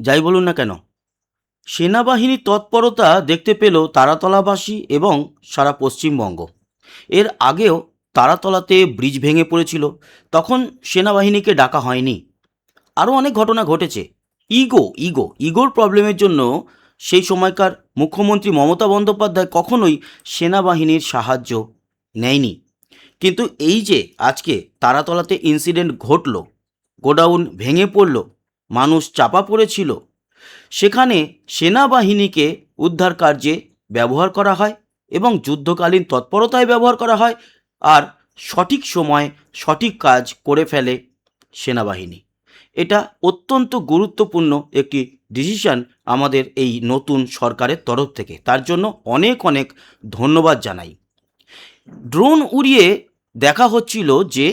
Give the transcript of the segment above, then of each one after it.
যাই বলুন না কেন, সেনাবাহিনীর তৎপরতা দেখতে পেল তারাতলাবাসী এবং সারা পশ্চিমবঙ্গ। এর আগেও তারাতলাতে ব্রিজ ভেঙে পড়েছিল, তখন সেনাবাহিনীকে ডাকা হয়নি। আরও অনেক ঘটনা ঘটেছে। ইগোর প্রবলেমের জন্য সেই সময়কার মুখ্যমন্ত্রী মমতা বন্দ্যোপাধ্যায় কখনোই সেনাবাহিনীর সাহায্য নেয়নি। কিন্তু এই যে আজকে তারাতলাতে ইনসিডেন্ট ঘটল, গোডাউন ভেঙে পড়ল, মানুষ চাপা পড়েছিল, সেখানে সেনাবাহিনীকে উদ্ধার কার্যে ব্যবহার করা হয় এবং যুদ্ধকালীন তৎপরতায় ব্যবহার করা হয়, আর সঠিক সময়ে সঠিক কাজ করে ফেলে সেনাবাহিনী। এটা অত্যন্ত গুরুত্বপূর্ণ একটি ডিসিশন আমাদের এই নতুন সরকারের তরফ থেকে, তার জন্য অনেক অনেক ধন্যবাদ জানাই। ড্রোন উড়িয়ে দেখা হচ্ছিল যে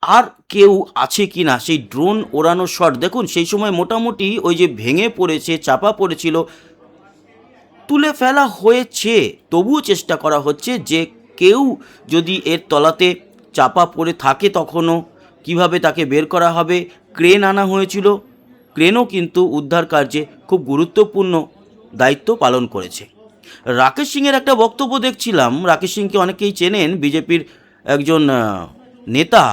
আর কেউ আছে কি না, সেই ড্রোন ওড়ানোর শট দেখুন। সেই সময় মোটামুটি ওই যে ভেঙে পড়েছে, চাপা পড়েছিল, তুলে ফেলা হয়েছে, তবুও চেষ্টা করা হচ্ছে যে কেউ যদি এর তলাতে চাপা পড়ে থাকে তখনও কিভাবে তাকে বের করা হবে। ক্রেন আনা হয়েছিল, ক্রেনও কিন্তু উদ্ধার কার্যে খুব গুরুত্বপূর্ণ দায়িত্ব পালন করেছে। রাকেশ সিংয়ের একটা বক্তব্য দেখছিলাম। রাকেশ সিংকে অনেকেই চেনেন, বিজেপির একজন নেতা।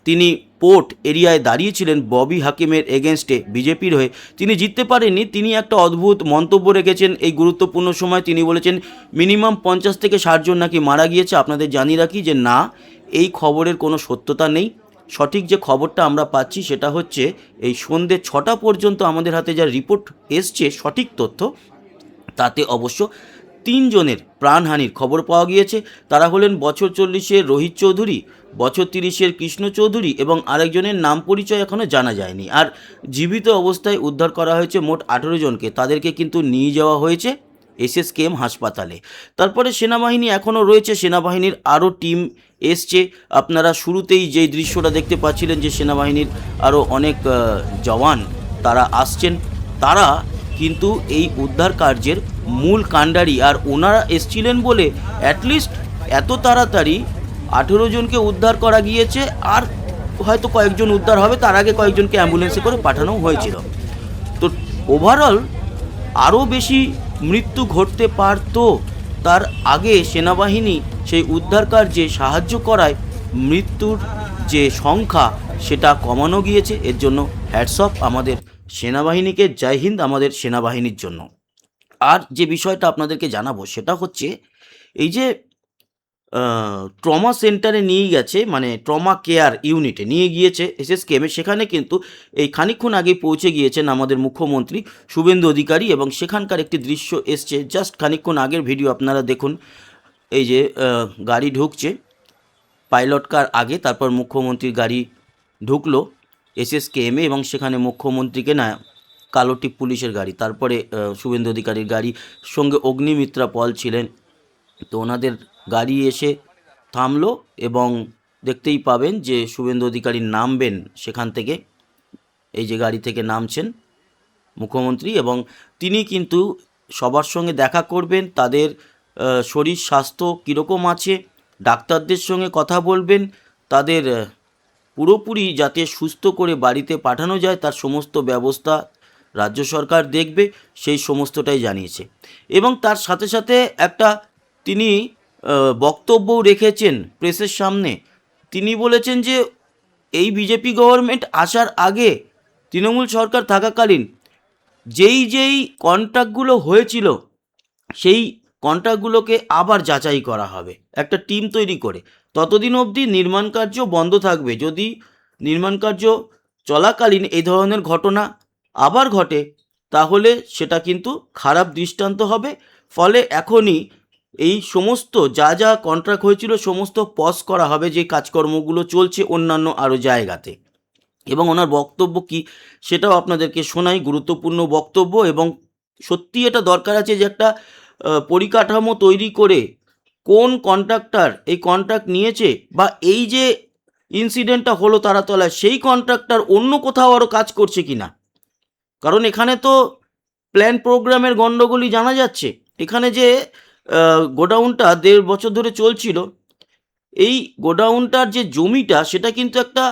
তিনি পোর্ট এরিয়ায় দাঁড়িয়েছিলেন ববি হাকিমের এগেনস্টে, বিজেপির হয়ে। তিনি জিততে পারেননি। তিনি একটা অদ্ভুত মন্তব্য রেখেছেন এই গুরুত্বপূর্ণ সময়। তিনি বলেছেন মিনিমাম 50 থেকে 60 জন নাকি মারা গিয়েছে। আপনাদের জানিয়ে রাখি যে না, এই খবরের কোনো সত্যতা নেই। সঠিক যে খবরটা আমরা পাচ্ছি সেটা হচ্ছে এই সন্ধ্যে 6টা পর্যন্ত আমাদের হাতে যা রিপোর্ট এসছে, সঠিক তথ্য, তাতে অবশ্য 3 জনের প্রাণহানির খবর পাওয়া গিয়েছে। তারা হলেন বছর 40-এর রোহিত চৌধুরী, বছর 30-এর কৃষ্ণ চৌধুরী এবং আরেকজনের নাম পরিচয় এখনও জানা যায়নি। আর জীবিত অবস্থায় উদ্ধার করা হয়েছে মোট 18 জনকে। তাদেরকে কিন্তু নিয়ে যাওয়া হয়েছে এসএসকেএম হাসপাতালে। তারপরে সেনাবাহিনী এখনও রয়েছে, সেনাবাহিনীর আরও টিম এসছে। আপনারা শুরুতেই যে দৃশ্যটা দেখতে পাচ্ছিলেন যে সেনাবাহিনীর আরও অনেক জওয়ান তারা আসছেন। তারা কিন্তু এই উদ্ধার কার্যের মূল কাণ্ডারি, আর ওনারা এসছিলেন বলে অ্যাটলিস্ট এত তাড়াতাড়ি 18 জনকে উদ্ধার করা গিয়েছে। আর হয়তো কয়েকজন উদ্ধার হবে, তার আগে কয়েকজনকে অ্যাম্বুলেন্সে করে পাঠানো হয়েছিল। তো ওভারঅল আরও বেশি মৃত্যু ঘটতে পারত। তার আগে সেনাবাহিনী সেই উদ্ধার কার্যে সাহায্য করায় মৃত্যুর যে সংখ্যা সেটা কমানো গিয়েছে। এর জন্য হ্যাটস অফ আমাদের সেনাবাহিনীকে। জয় হিন্দ আমাদের সেনাবাহিনীর জন্য। আর যে বিষয়টা আপনাদেরকে জানাবো সেটা হচ্ছে এই যে ট্রমা সেন্টারে নিয়ে গেছে, মানে ট্রমা কেয়ার ইউনিটে নিয়ে গিয়েছে এসএসকেএমে। সেখানে কিন্তু এই খানিকক্ষণ আগে পৌঁছে গিয়েছেন আমাদের মুখ্যমন্ত্রী শুভেন্দু অধিকারী, এবং সেখানকার একটি দৃশ্য এসছে জাস্ট খানিকক্ষণ আগের ভিডিও, আপনারা দেখুন। এই যে গাড়ি ঢুকছে পাইলট কার আগে, তারপর মুখ্যমন্ত্রীর গাড়ি ঢুকলো এসএসকেএমে এবং সেখানে মুখ্যমন্ত্রীকে না কালো টিপ পুলিশের গাড়ি, তারপরে শুভেন্দু অধিকারীর গাড়ি, সঙ্গে অগ্নিমিত্রা পল ছিলেন। তো ওনাদের গাড়ি এসে থামলো এবং দেখতেই পাবেন যে শুভেন্দু অধিকারী নামবেন সেখান থেকে। এই যে গাড়ি থেকে নামছেন মুখ্যমন্ত্রী, এবং তিনি কিন্তু সবার সঙ্গে দেখা করবেন, তাদের শরীর স্বাস্থ্য কীরকম আছে, ডাক্তারদের সঙ্গে কথা বলবেন, তাদের পুরোপুরি যাতে সুস্থ করে বাড়িতে পাঠানো যায় তার সমস্ত ব্যবস্থা রাজ্য সরকার দেখবে, সেই সমস্তটাই জানিয়েছে। এবং তার সাথে সাথে একটা তিনি বক্তব্যও রেখেছেন প্রেসের সামনে। তিনি বলেছেন যে এই বিজেপি গভর্নমেন্ট আসার আগে, তৃণমূল সরকার থাকাকালীন যেই কন্ট্রাক্টগুলো হয়েছিল সেই কন্ট্রাক্টগুলোকে আবার যাচাই করা হবে একটা টিম তৈরি করে। ততদিন অবধি নির্মাণ কার্য বন্ধ থাকবে। যদি নির্মাণ কার্য চলাকালীন এই ধরনের ঘটনা আবার ঘটে তাহলে সেটা কিন্তু খারাপ দৃষ্টান্ত হবে। ফলে এখনই এই সমস্ত যা কন্ট্রাক্ট হয়েছিল সমস্ত পজ করা হবে, যে কাজকর্মগুলো চলছে অন্যান্য আরও জায়গাতে। এবং ওনার বক্তব্য কি সেটাও আপনাদেরকে শোনাই, গুরুত্বপূর্ণ বক্তব্য। এবং সত্যি এটা দরকার আছে যে একটা পরিকাঠামো তৈরি করে কোন কন্ট্রাক্টর এই কন্ট্রাক্ট নিয়েছে, বা এই যে ইনসিডেন্টটা হলো তারাতলায় সেই কন্ট্রাক্টর অন্য কোথাও আরও কাজ করছে কি না। কারণ এখানে তো প্ল্যান প্রোগ্রামের গণ্ডগোলই জানা যাচ্ছে। এখানে যে গোডাউনটা 1.5 বছর ধরে চলছিল, এই গোডাউনটার যে জমিটা সেটা কিন্তু একটা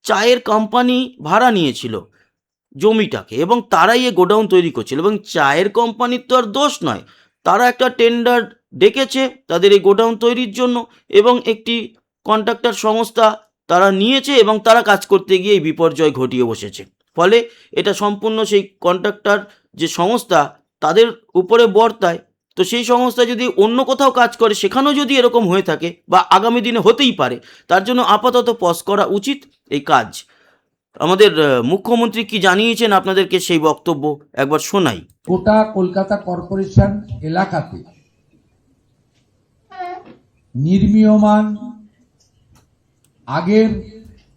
চায়ের কোম্পানি ভাড়া নিয়েছিল। জমিটাকে, এবং তারাই এ গোডাউন তৈরি করছিল। এবং চায়ের কোম্পানির তো আর দোষ নয়, তারা একটা টেন্ডার ডেকেছে তাদের এই গোডাউন তৈরির জন্য, এবং একটি কন্ট্রাক্টর সংস্থা তারা নিয়েছে এবং তারা কাজ করতে গিয়ে এই বিপর্যয় ঘটিয়ে বসেছে। ফলে এটা সম্পূর্ণ সেই কন্ট্রাক্টর যে সংস্থা তাদের উপরে বর্তায়। তো সেই সংস্থা যদি অন্য কোথাও কাজ করে সেখানেও যদি এরকম হয়ে থাকে বা আগামী দিনে হতেই পারে, তার জন্য আপাতত পজ করা উচিত এই কাজ। আমাদের মুখ্যমন্ত্রী কি জানিয়েছেন আপনাদেরকে সেই বক্তব্য একবার শোনাই। গোটা কলকাতা কর্পোরেশন এলাকাতে নির্মীয়মান আগের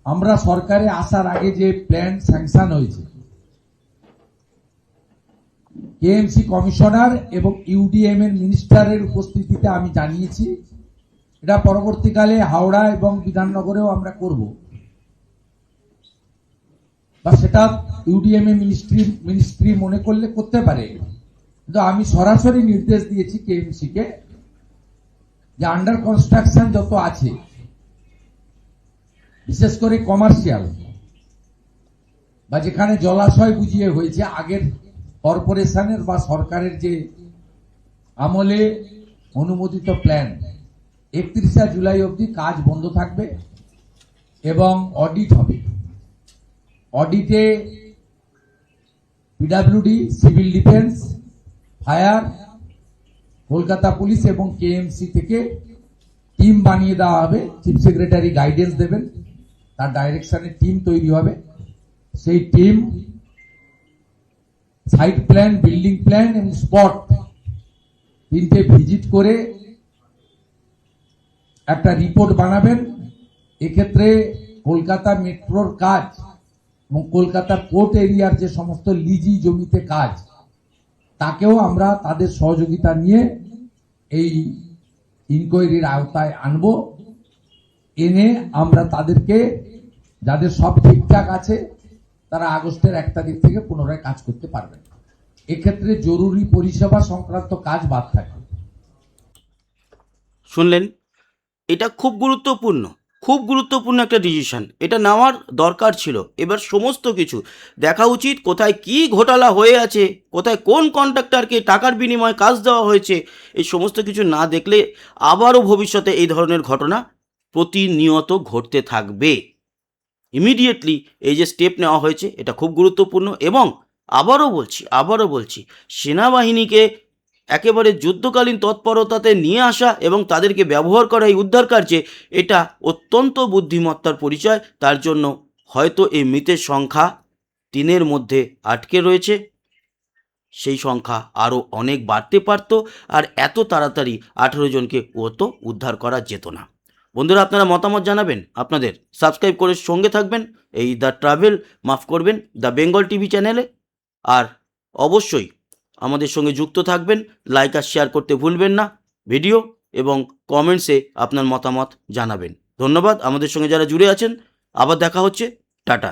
আমরা সরকারে আসার আগে যে প্ল্যান স্যাংশন হয়েছে, কেএমসি কমিশনার এবং ইউডিএম এর মিনিস্টারের উপস্থিতিতে আমি জানিয়েছি, এটা পরবর্তীকালে হাওড়া এবং বিধাননগরেও আমরা করব, বা সেটা ইউডিএম এ মিনিস্ট্রি মনে করলে করতে পারে। কিন্তু আমি সরাসরি নির্দেশ দিয়েছি কেএমসি কে যে আন্ডার কনস্ট্রাকশন যত আছে, বিশেষ করে কমার্শিয়াল বা যেখানে জলাশয় বুঝিয়ে হয়েছে, আগের কর্পোরেশনের বা সরকারের যে আমলে অনুমোদিত প্ল্যান, 31 জুলাই অবধি কাজ বন্ধ থাকবে এবং অডিট হবে। অডিটে PWD, civil defence, fire, Kolkata police এবং কেএমসি থেকে টিম বানিয়ে দেওয়া হবে। চিফ সেক্রেটারি গাইডেন্স দেবেন, তার ডাইরেকশনে টিম তৈরি হবে। সেই team site plan, building plan এবং স্পট তিনটে ভিজিট করে একটা রিপোর্ট বানাবেন। এক্ষেত্রে কলকাতা মেট্রোর কাজ এবং কলকাতা পোর্ট এরিয়ার যে সমস্ত লিজি জমিতে কাজ, তাকেও আমরা তাদের সহযোগিতা নিয়ে এই ইনকোয়ারির আওতায় আনবো। এনে আমরা তাদেরকে, যাদের সব ঠিকঠাক আছে, তারা আগস্টের 1 তারিখ থেকে পুনরায় কাজ করতে পারবেন। এক্ষেত্রে জরুরি পরিষেবা সংক্রান্ত কাজ বাদ থাকে। শুনলেন, এটা খুব গুরুত্বপূর্ণ একটা ডিসিশন, এটা নেওয়ার দরকার ছিল। এবার সমস্ত কিছু দেখা উচিত, কোথায় কি ঘোটালা হয়ে আছে, কোথায় কোন কন্ট্রাক্টরকে টাকার বিনিময়ে কাজ দেওয়া হয়েছে। এই সমস্ত কিছু না দেখলে আবারও ভবিষ্যতে এই ধরনের ঘটনা প্রতিনিয়ত ঘটতে থাকবে। ইমিডিয়েটলি এই যে স্টেপ নেওয়া হয়েছে এটা খুব গুরুত্বপূর্ণ। এবং আবারও বলছি সেনাবাহিনীকে একেবারে যুদ্ধকালীন তৎপরতাতে নিয়ে আসা এবং তাদেরকে ব্যবহার করা এই উদ্ধার কার্যে, এটা অত্যন্ত বুদ্ধিমত্তার পরিচয়। তার জন্য হয়তো এই মৃতের সংখ্যা 3-এর মধ্যে আটকে রয়েছে, সেই সংখ্যা আরও অনেক বাড়তে পারত, আর এত তাড়াতাড়ি 18 জনকে তো উদ্ধার করা যেত না। বন্ধুরা, আপনারা মতামত জানাবেন, আপনাদের সাবস্ক্রাইব করে সঙ্গে থাকবেন এই দ্য বেঙ্গল টিভি চ্যানেলে। আর অবশ্যই আমাদের সঙ্গে যুক্ত থাকবেন, লাইক আর শেয়ার করতে ভুলবেন না ভিডিও, এবং কমেন্টসে আপনার মতামত জানাবেন। ধন্যবাদ আমাদের সঙ্গে যারা জুড়ে আছেন। আবার দেখা হচ্ছে, টাটা।